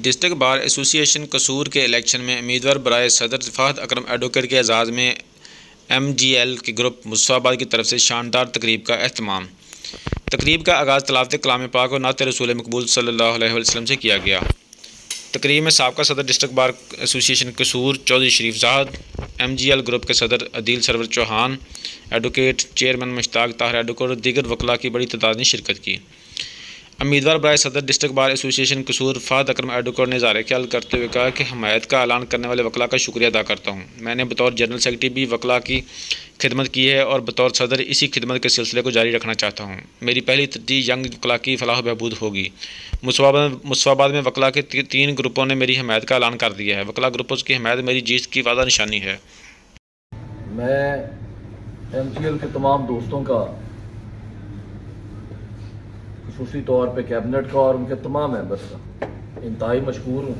District bar association कसूर के election में उम्मीदवार बराए सदर फहद अकरम एडवोकेट के एजाज़ में MGL के ग्रुप मुस्तफ़ाबाद की तरफ से शानदार तकरीब का अहतमाम। तकरीब का आगाज़ तलावत कलाम पाक और नात रसूल मकबूल सल्लल्लाहु अलैहि वसल्लम से किया गया। तकरीब में साबका सदर district bar association Kasur Chaudhry Sharif Zahid, MGL group के सदर Adeel Sarwar Chauhan, advocate chairman Mushtaq Tahir advocate और दीगर वकला की बड़ी तादाद ने शिरकत की। उम्मीदवार बराए सदर डिस्ट्रिक्ट बार एसोसिएशन कसूर फहद अकरम एडवोकेट ने इज़हार ख्याल करते हुए कहा कि हमायत का ऐलान करने वाले वकला का शुक्रिया अदा करता हूँ। मैंने बतौर जनरल सेक्रेटरी भी वकला की खिदमत की है और बतौर सदर इसी खिदमत के सिलसिले को जारी रखना चाहता हूँ। मेरी पहली तरजीह यंग वकला की फलाह बहबूद होगी। मुस्तफ़ाबाद में वकला के 3 ग्रुपों ने मेरी हमायत का ऐलान कर दिया है। वकला ग्रुपों की हमायत मेरी जीत की वादा निशानी है। मैं MGL के तमाम दोस्तों का, खुसूसी तौर पे कैबिनेट का और उनके तमाम मेंबर्स का इंतहाई मशकूर हूँ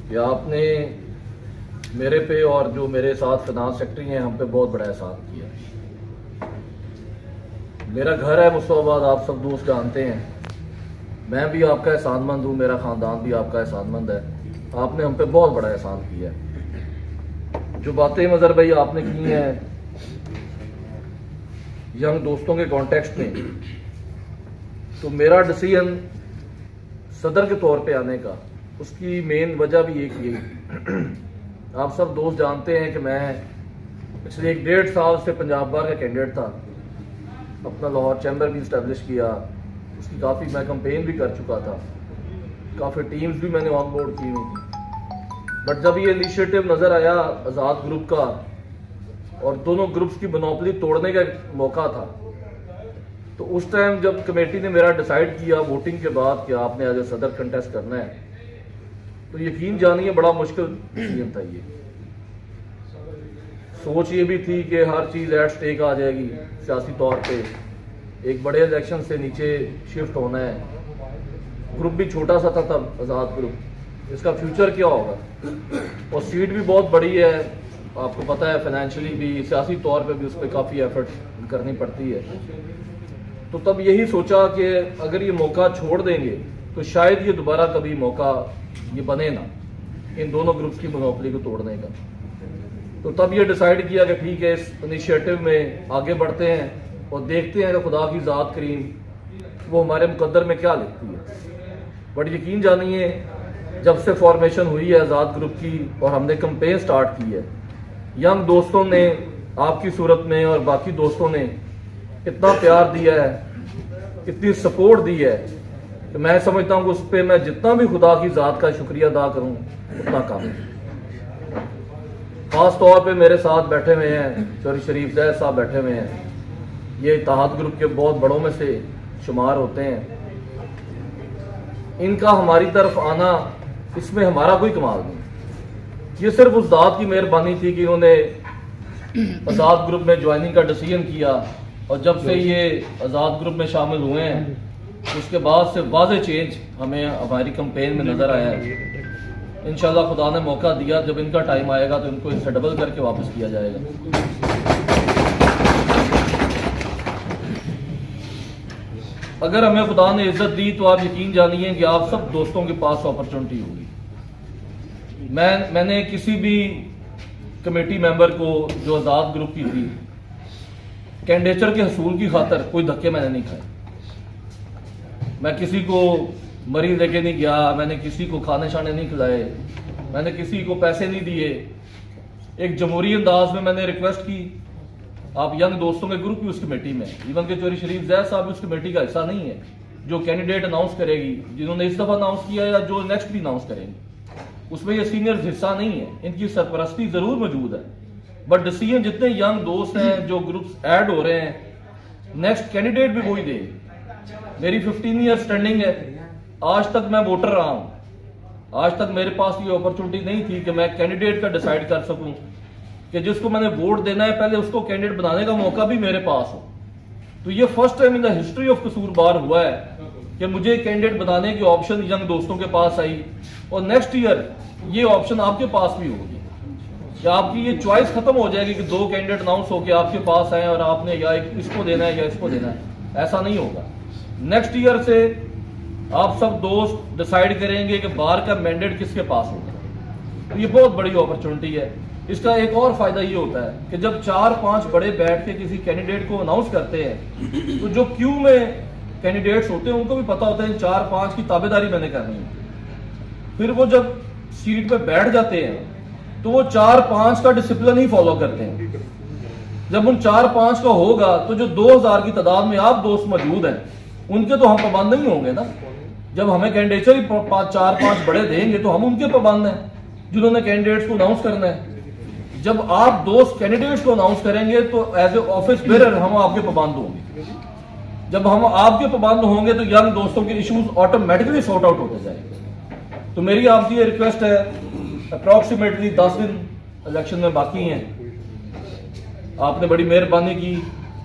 कि आपने मेरे पे और जो मेरे साथ फिनांस सेक्रेटरी हैं हम पे बहुत बड़ा एहसान किया। मेरा घर है मुस्तफ़ाबाद, आप सब दोस्त जानते हैं। मैं भी आपका एहसानमंद हूँ, मेरा ख़ानदान भी आपका एहसानमंद है। आपने हम पे बहुत बड़ा एहसान किया है। जो बातें मज़हर भाई आपने की हैं यंग दोस्तों के कॉन्टेक्स्ट में, तो मेरा डिसीजन सदर के तौर पे आने का, उसकी मेन वजह भी एक यही। आप सब दोस्त जानते हैं कि मैं पिछले 1.5 साल से पंजाब बार का कैंडिडेट था। अपना लाहौर चैम्बर भी इस्टेब्लिश किया, उसकी काफ़ी मैं कंपेन भी कर चुका था, काफ़ी टीम्स भी मैंने ऑन बोर्ड की हुई थी। बट जब ये इनिशिएटिव नज़र आया आज़ाद ग्रुप का और दोनों ग्रुप्स की मोनोपोली तोड़ने का मौका था, तो उस टाइम जब कमेटी ने मेरा डिसाइड किया वोटिंग के बाद कि आपने एज ए सदर कंटेस्ट करना है, तो यकीन जानिए बड़ा मुश्किल डिसीजन था। ये सोच ये भी थी कि हर चीज़ एट स्टेक आ जाएगी सियासी तौर पे, एक बड़े इलेक्शन से नीचे शिफ्ट होना है। ग्रुप भी छोटा सा था तब, आज़ाद ग्रुप, इसका फ्यूचर क्या होगा, और सीट भी बहुत बड़ी है, आपको पता है, फाइनेंशियली भी, सियासी तौर पे भी उस पर काफ़ी एफर्ट करनी पड़ती है। तो तब यही सोचा कि अगर ये मौका छोड़ देंगे तो शायद ये दोबारा कभी मौका ये बने ना, इन दोनों ग्रुप्स की मोनोपोली को तोड़ने का। तो तब ये डिसाइड किया कि ठीक है, इस इनिशिएटिव में आगे बढ़ते हैं और देखते हैं कि खुदा की ज़ात करीम वो हमारे मुकद्दर में क्या लिखती है। बट यकीन जानिए, जब से फॉर्मेशन हुई है आज़ाद ग्रुप की और हमने कैंपेन स्टार्ट की है, यंग दोस्तों ने आपकी सूरत में और बाकी दोस्तों ने इतना प्यार दिया है, इतनी सपोर्ट दी है कि मैं समझता हूँ कि उस पर मैं जितना भी खुदा की ज़ात का शुक्रिया अदा करूँ उतना कम है। खास तौर पे मेरे साथ बैठे हुए हैं चौधरी शरीफ ज़ाहद साहब बैठे हुए हैं, ये इत्तेहाद ग्रुप के बहुत बड़ों में से शुमार होते हैं। इनका हमारी तरफ आना, इसमें हमारा कोई कमाल नहीं, ये सिर्फ उस ज़ात की मेहरबानी थी कि इन्होंने आज़ाद ग्रुप में ज्वाइनिंग का डिसीजन किया, और जब से ये आज़ाद ग्रुप में शामिल हुए हैं उसके बाद से वाज़े चेंज हमें हमारी कैंपेन में नज़र आया है। इंशाल्लाह खुदा ने मौका दिया, जब इनका टाइम आएगा तो इनको इससे डबल करके वापस किया जाएगा। अगर हमें खुदा ने इज्जत दी तो आप यकीन जानिए कि आप सब दोस्तों के पास अपॉर्चुनिटी होगी। मैंने किसी भी कमेटी मेंबर को जो आज़ाद ग्रुप की थी, कैंडिडेचर के हसूल की खातर कोई धक्के मैंने नहीं खाए। मैं किसी को मरीज लेके नहीं गया, मैंने किसी को खाने शाने नहीं खिलाए, मैंने किसी को पैसे नहीं दिए। एक जमहूरी अंदाज में मैंने रिक्वेस्ट की, आप यंग दोस्तों के ग्रुप भी उस कमेटी में, इवन के चौधरी शरीफ ज़ाहद साहब भी उस कमेटी का हिस्सा नहीं है, जो कैंडिडेट अनाउंस करेगी, जिन्होंने इस दफ़ा अनाउंस किया या जो नेक्स्ट भी अनाउंस करेंगे, उसमें ये सीनियर्स हिस्सा नहीं है। इनकी सरपरस्ती ज़रूर मौजूद है, बट डिसीजन जितने यंग दोस्त हैं, जो ग्रुप्स ऐड हो रहे हैं, नेक्स्ट कैंडिडेट भी वही दे। मेरी 15 ईयर स्टैंडिंग है, आज तक मैं वोटर रहा हूं। आज तक मेरे पास ये अपॉर्चुनिटी नहीं थी कि मैं कैंडिडेट का डिसाइड कर सकूं कि जिसको मैंने वोट देना है पहले उसको कैंडिडेट बनाने का मौका भी मेरे पास हो। तो ये first time in the history of कसूर बार हुआ है कि मुझे कैंडिडेट बनाने की ऑप्शन यंग दोस्तों के पास आई, और नेक्स्ट ईयर ये ऑप्शन आपके पास भी होगी। या आपकी ये चॉइस खत्म हो जाएगी कि 2 कैंडिडेट अनाउंस होकर आपके पास आए और आपने या इसको देना है या इसको देना है, ऐसा नहीं होगा। नेक्स्ट ईयर से आप सब दोस्त डिसाइड करेंगे कि बार का मैंडेट किसके पास होगा। तो ये बहुत बड़ी अपॉर्चुनिटी है। इसका एक और फायदा ये होता है कि जब 4-5 बड़े बैठ के किसी कैंडिडेट को अनाउंस करते हैं तो जो क्यू में कैंडिडेट्स होते हैं उनको भी पता होता है 4-5 की ताबेदारी मैंने करनी है। फिर वो जब सीट पे बैठ जाते हैं तो वो 4-5 का डिसिप्लिन ही फॉलो करते हैं। जब उन 4-5 का होगा तो जो 2000 की तादाद में आप दोस्त मौजूद हैं उनके तो हम पाबंद नहीं होंगे ना। जब हमें कैंडिडेट ही 4-5 बड़े देंगे तो हम उनके पाबंद हैं जिन्होंने कैंडिडेट्स को अनाउंस करना है। जब आप दोस्त कैंडिडेट्स को अनाउंस करेंगे तो एज ए ऑफिस बेरर हम आपके पाबंद होंगे। जब हम आपके पाबंद होंगे तो यंग दोस्तों के इश्यूज ऑटोमेटिकली सॉर्ट आउट होते जाएंगे। तो मेरी आपसे ये रिक्वेस्ट है, अप्रॉक्सीमेटली 10 दिन इलेक्शन में बाकी हैं, आपने बड़ी मेहरबानी की,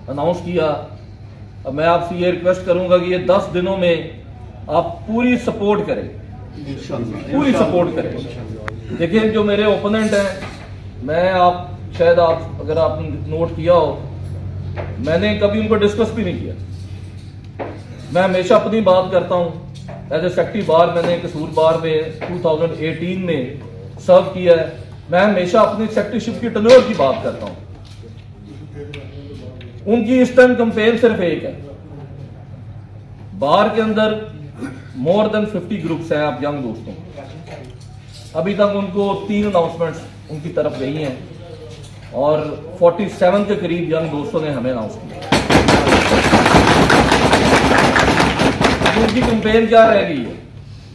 अनाउंस किया। अब मैं आपसे ये रिक्वेस्ट करूंगा कि ये 10 दिनों में आप पूरी सपोर्ट करें, पूरी सपोर्ट करें। देखिए जो मेरे ओपोनेंट हैं, मैं आप शायद आप अगर आपने नोट किया हो, मैंने कभी उनको डिस्कस भी नहीं किया। मैं हमेशा अपनी बात करता हूं। एज ए सेक्रेटरी बार मैंने कसूर बार में 2018 में सर्व किया है। मैं हमेशा अपनी सेक्रेटरीशिप की टर्नओवर की बात करता हूं। उनकी इस टाइम कंपेन सिर्फ एक है। बार के अंदर मोर देन 50 ग्रुप्स हैं आप यंग दोस्तों। अभी तक उनको 3 अनाउंसमेंट्स उनकी तरफ गई हैं और 47 के करीब यंग दोस्तों ने हमें अनाउंस किया। उनकी कंपेन क्या रह गई है?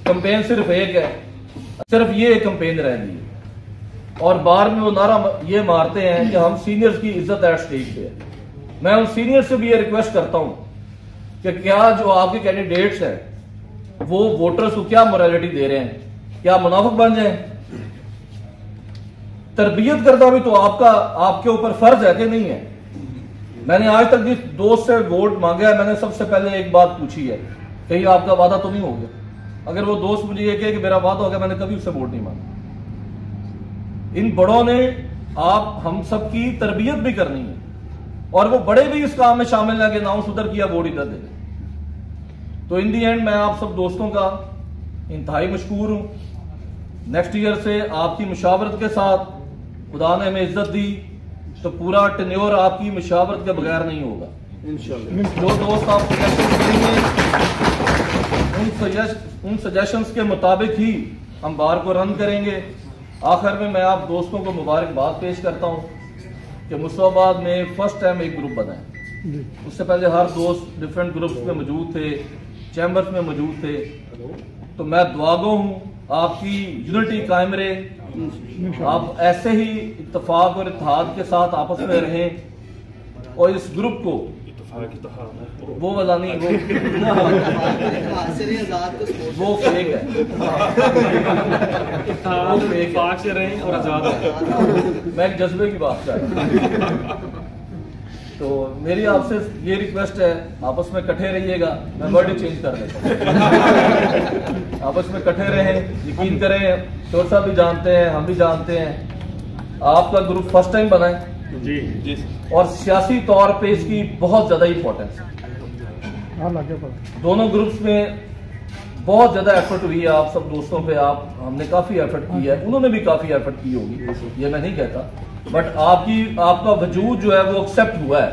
कंपेन सिर्फ एक है, सिर्फ ये कंपेन रह गई है। और बार में वो नारा ये मारते हैं कि हम सीनियर्स की इज्जत एट स्टेज पे है। मैं उन सीनियर से भी ये रिक्वेस्ट करता हूं कि क्या जो आपके कैंडिडेट्स हैं वो वोटर्स को क्या मोरालिटी दे रहे हैं? क्या मुनाफिक बन जाए? तरबियत करना भी तो आपके ऊपर फर्ज है कि नहीं है? मैंने आज तक जिस दोस्त से वोट मांगा है, मैंने सबसे पहले एक बात पूछी है, कहीं आपका वादा तो नहीं हो गया? अगर वो दोस्त मुझे ये कहे कि मेरा वादा हो गया, मैंने कभी उससे वोट नहीं मांगा। इन बड़ों ने आप हम सब की तरबियत भी करनी है और वो बड़े भी इस काम में शामिल है कि अनाउंस उधर किया वोट इधर दे। तो इन दी एंड मैं आप सब दोस्तों का इंतहाई मशकूर हूं। नेक्स्ट ईयर से आपकी मुशावरत के साथ, खुदा ने हमें इज्जत दी तो पूरा टेन्योर आपकी मुशावरत के बगैर नहीं होगा इंशाल्लाह। जो दोस्त आप उन सजेशंस के मुताबिक ही हम बार को रन करेंगे। आखिर में मैं आप दोस्तों को मुबारकबाद पेश करता हूं कि मुस्ताबाद में फर्स्ट टाइम एक ग्रुप बना है। उससे पहले हर दोस्त डिफरेंट ग्रुप्स में मौजूद थे, चैम्बर्स में मौजूद थे। तो मैं दुआगो हूं आपकी यूनिटी कायम रहे, आप ऐसे ही इत्तेफाक और इत्तेहाद के साथ आपस में रहें और इस ग्रुप को वो वाला नहीं, वो फेक है, वो फेक है से रहें और आजाद है। मैं एक जज्बे की बात कर रहा हूं। तो मेरी आपसे ये रिक्वेस्ट है, आपस में इकट्ठे रहिएगा। मैं वर्ड ही चेंज कर देता हूं। आपस में इकट्ठे रहें, यकीन करें, चोर साहब भी जानते हैं, हम भी जानते हैं, आपका ग्रुप फर्स्ट टाइम बना है जी और सियासी तौर पे इसकी बहुत ज्यादा इंपॉर्टेंस है। दोनों ग्रुप्स में बहुत ज्यादा एफर्ट हुई है आप सब दोस्तों पे। हमने काफी एफर्ट की है, उन्होंने भी काफी एफर्ट की होगी, ये मैं नहीं कहता, बट आपका वजूद जो है वो एक्सेप्ट हुआ है।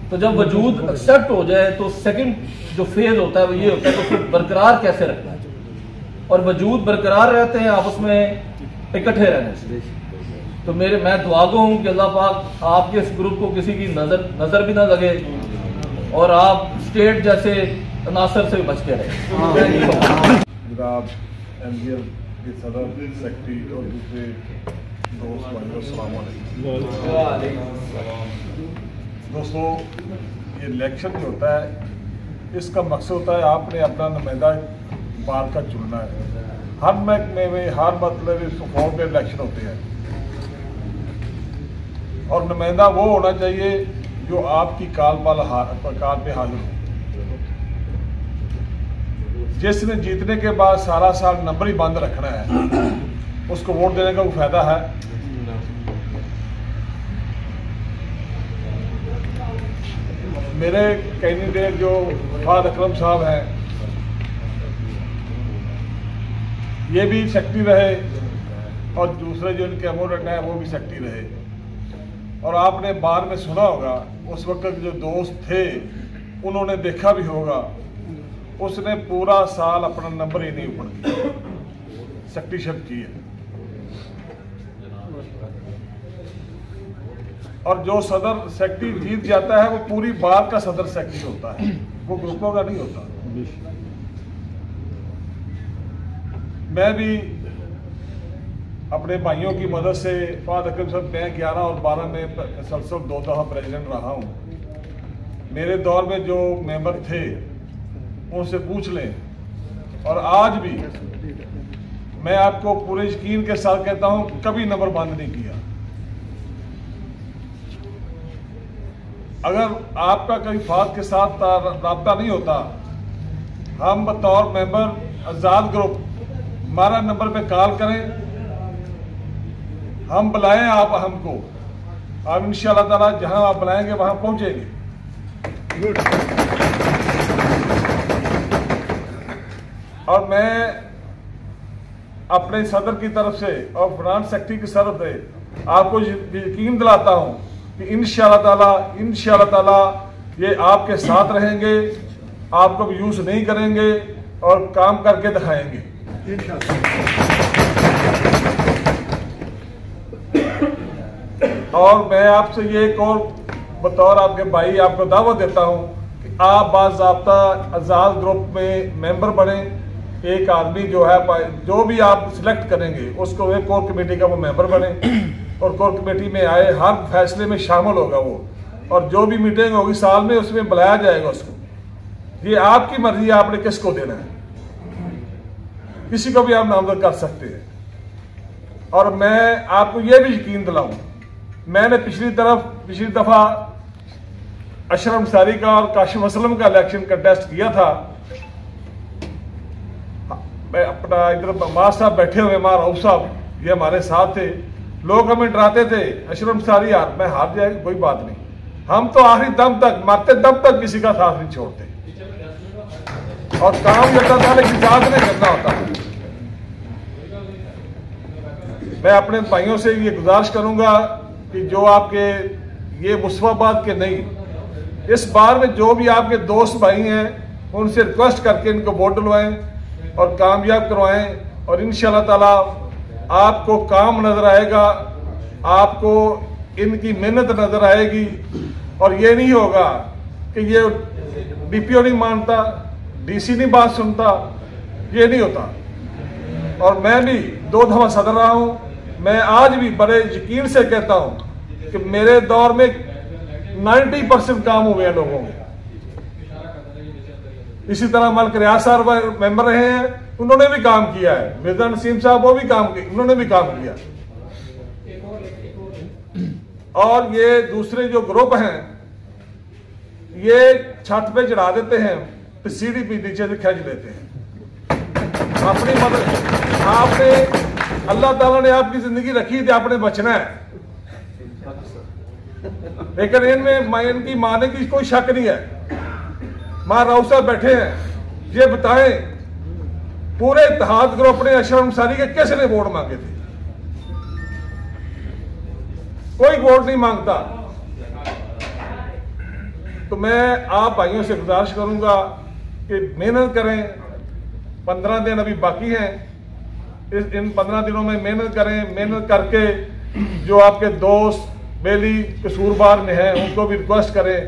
तो जब वजूद एक्सेप्ट हो जाए तो सेकंड जो फेज होता है वो ये होता है कि उसको बरकरार कैसे रखना है। और वजूद बरकरार रहते हैं आपस में इकट्ठे रहने से। तो मैं दुआगो हूं कि अल्लाह पाक आपके इस ग्रुप को किसी की नजर भी ना लगे और आप स्टेट जैसे अनासर से बच के रहे। जनाब MGL के सदर, सेक्रेटरी और दूसरे दोस्त भाइयों, अस्सलाम वालेकुम। दोस्तों, ये इलेक्शन जो होता है इसका मकसद होता है आपने अपना नुमाइंदा बार का चुनना है। हर महकमे में हर मतलब इस फॉर्म में इलेक्शन होते हैं और नुमाइंदा वो होना चाहिए जो आपकी काल पे हाजिर हो। जिसने जीतने के बाद सारा साल नंबर ही बंद रखना है उसको वोट देने का कोई फायदा है? मेरे कैंडिडेट जो फहद अकरम साहब हैं, ये भी सेक्रेटरी रहे और दूसरे जो इनके अमोरेट हैं वो भी सेक्रेटरी रहे। और आपने बार में सुना होगा, उस वक्त जो दोस्त थे उन्होंने देखा भी होगा, उसने पूरा साल अपना नंबर ही नहीं ऊपर किया, सेक्रेटरीशिप की है। और जो सदर सेक्रेटरी जीत जाता है वो पूरी बार का सदर सेक्रेटरी होता है, वो ग्रुपों का नहीं होता। मैं भी अपने भाइयों की मदद से फहद अकरम साहब, मैं 11 और 12 में मुसलसल 2 दफ़ा प्रेसिडेंट रहा हूँ। मेरे दौर में जो मेंबर थे उनसे पूछ लें, और आज भी मैं आपको पूरे यकीन के साथ कहता हूँ कभी नंबर बंद नहीं किया। अगर आपका कभी फहद के साथ राब्ता नहीं होता, हम बतौर मेंबर आज़ाद ग्रुप हमारा नंबर पे कॉल करें, हम बुलाएं आप हमको, आप इंशाअल्लाह ताला जहां आप बुलाएंगे वहां पहुंचेंगे। और मैं अपने सदर की तरफ से और फाइनेंस सेक्रेटरी की तरफ से आपको यकीन दिलाता हूं कि इंशाअल्लाह ताला ये आपके साथ रहेंगे, आपको भी यूज नहीं करेंगे और काम करके दिखाएंगे। और मैं आपसे ये एक और बतौर आपके भाई आपको दावत देता हूं कि आप बाज़ाब्ता आज़ाद ग्रुप में मेंबर बने। एक आदमी जो है, जो भी आप सिलेक्ट करेंगे उसको एक कोर कमेटी का वो मेंबर बने और कोर कमेटी में आए, हर फैसले में शामिल होगा वो, और जो भी मीटिंग होगी साल में उसमें बुलाया जाएगा उसको। ये आपकी मर्जी, आपने किसको देना है, किसी को भी आप नामजद कर सकते हैं। और मैं आपको ये भी यकीन दिलाऊं, मैंने पिछली दफा अशरफ अंसारी का और काशिम असलम का इलेक्शन कंटेस्ट किया था। मैं अपना इधर मार साहब बैठे हुए, मार रऊफ साहब ये हमारे साथ थे। लोग हमें डराते थे, अशरफ अंसारी यार मैं हार जाएगा, कोई बात नहीं, हम तो आखिरी दम तक, मरते दम तक किसी का साथ नहीं छोड़ते। और काम करता था लेकिन साथ नहीं करना होता। मैं अपने भाइयों से ये गुजारिश करूंगा कि जो आपके ये मुस्तफाबाद के नहीं, इस बार में जो भी आपके दोस्त भाई हैं उनसे रिक्वेस्ट करके इनको वोट डलवाएं और कामयाब करवाएं। और इंशाअल्लाह ताला आपको काम नजर आएगा, आपको इनकी मेहनत नजर आएगी। और ये नहीं होगा कि ये डीपीओ नहीं मानता, डीसी नहीं बात सुनता, ये नहीं होता। और मैं भी 2 दफा सदर रहा हूं, मैं आज भी बड़े यकीन से कहता हूं कि मेरे दौर में 90% काम हुए हैं लोगों के। इसी तरह मलिक रियाज साहब मेंबर रहे हैं, उन्होंने भी काम किया है। मिर्जा नसीम साहब वो भी काम किया, उन्होंने भी काम किया। और ये दूसरे जो ग्रुप हैं ये छत पे चढ़ा देते हैं, फिर सीढ़ी पे नीचे से खींच लेते हैं अपनी मदद। आपने अल्लाह ताला ने आपकी जिंदगी रखी थी, आपने बचना है। लेकिन इनमें इनकी माने की कोई शक नहीं है। मां राव साहब बैठे हैं, ये बताएं पूरे इत्तेहाद ग्रुप ने अशरफ अंसारी के किसने वोट मांगे थे? कोई वोट नहीं मांगता। तो मैं आप भाइयों से गुजारिश करूंगा कि मेहनत करें। 15 दिन अभी बाकी हैं, इन 15 दिनों में मेहनत करें। मेहनत करके जो आपके दोस्त बेली कसूरबार में हैं उनको भी रिक्वेस्ट करें,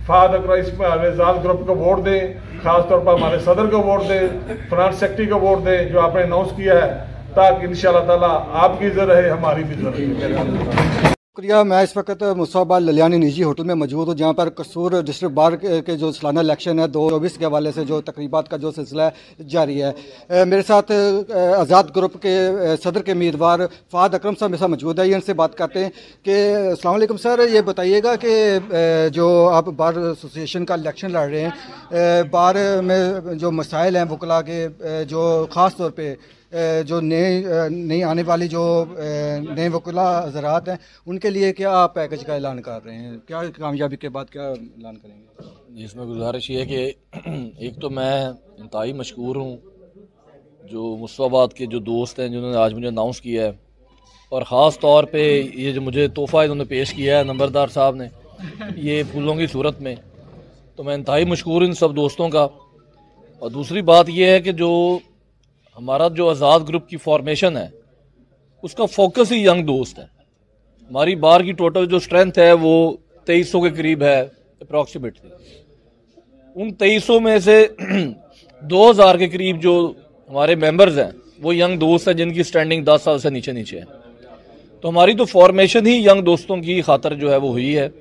फहद अकरम इसमें आज़ाद ग्रुप को वोट दें, खासतौर पर हमारे सदर को वोट दें, फाइनेंस सेक्रेटरी को वोट दें जो आपने अनाउंस किया है, ताकि इंशाअल्लाह ताला आपकी इज्जत रहे, हमारी भी इज्जत रहे। शुक्रिया। मैं इस वक्त मुस्तफा ललियानी निजी होटल में मौजूद हूँ, जहाँ पर कसूर डिस्ट्रिक्ट बार के जो सालाना इलेक्शन है 2024 के हवाले से जो तकरीबात का जो सिलसिला जारी है। मेरे साथ आज़ाद ग्रुप के सदर के उम्मीदवार फहद अकरम साहब मेरे साथ मौजूद है। इनसे बात करते हैं कि अस्सलाम वालेकुम सर, ये बताइएगा कि जो आप बार एसोसिएशन का इलेक्शन लड़ रहे हैं, बार में जो मसाइल हैं वकला के, जो ख़ास तौर पर जो नई आने वाली जो नए वकीला हज़रात हैं उनके लिए क्या आप पैकेज का ऐलान कर रहे हैं? क्या कामयाबी के बाद क्या ऐलान करेंगे? इसमें गुजारिश ये है कि एक तो मैं इंतहाई मशकूर हूँ जो मुस्तफाबाद के जो दोस्त हैं जिन्होंने आज मुझे अनाउंस किया है, और ख़ास तौर पे ये जो मुझे तोहफ़ा इन्होंने पेश किया है नंबरदार साहब ने, ये फूलों की सूरत में, तो मैं इंतहाई मशकूर इन सब दोस्तों का। और दूसरी बात ये है कि जो हमारा जो आज़ाद ग्रुप की फॉर्मेशन है उसका फोकस ही यंग दोस्त है। हमारी बार की टोटल जो स्ट्रेंथ है वो 2300 के करीब है अप्रॉक्सीमेटली। उन 2300 में से 2000 के करीब जो हमारे मेंबर्स हैं वो यंग दोस्त हैं जिनकी स्टैंडिंग 10 साल से नीचे नीचे है। तो हमारी तो फॉर्मेशन ही यंग दोस्तों की खातर जो है वो हुई है,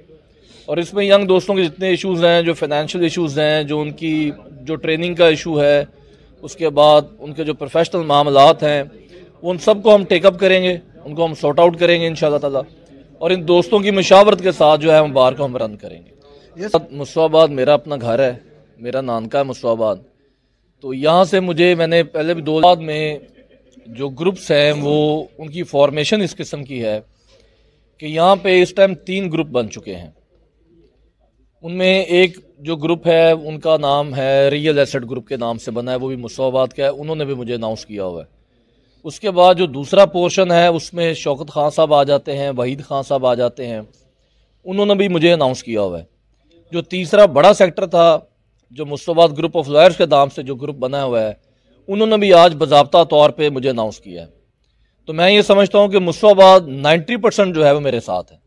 और इसमें यंग दोस्तों के जितने इश्यूज़ हैं, जो फाइनेंशियल इश्यूज़ हैं, जो उनकी जो ट्रेनिंग का इशू है, उसके बाद उनके जो प्रोफेशनल मामलात हैं, उन सब को हम टेकअप करेंगे, उनको हम सॉर्ट आउट करेंगे इंशाल्लाह ताला, और इन दोस्तों की मशावरत के साथ जो है हम बार को हम रन करेंगे। मुस्तफाबाद मेरा अपना घर है, मेरा नानका है मुस्तफाबाद। तो यहाँ से मैंने पहले भी 2 बाद में जो ग्रुप्स हैं वो उनकी फॉर्मेशन इस किस्म की है कि यहाँ पे इस टाइम 3 ग्रुप बन चुके हैं। उनमें एक जो ग्रुप है उनका नाम है रियल एसेट ग्रुप के नाम से बना है, वो भी मुस्तफाबाद का है, उन्होंने भी मुझे अनाउंस किया हुआ है। उसके बाद जो दूसरा पोर्शन है उसमें शौकत खान साहब आ जाते हैं, वहीद खान साहब आ जाते हैं, उन्होंने भी मुझे अनाउंस किया हुआ है। जो तीसरा बड़ा सेक्टर था जो मुस्तफाबाद ग्रुप ऑफ लॉयर्स के नाम से जो ग्रुप बना हुआ है, उन्होंने भी आज बाज़ाब्ता तौर पे मुझे अनाउंस किया है। तो मैं ये समझता हूँ कि मुस्तफाबाद 90% जो है वो मेरे साथ है।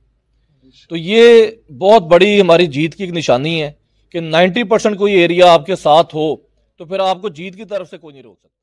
तो ये बहुत बड़ी हमारी जीत की एक निशानी है कि 90% कोई एरिया आपके साथ हो तो फिर आपको जीत की तरफ से कोई नहीं रोक सकता।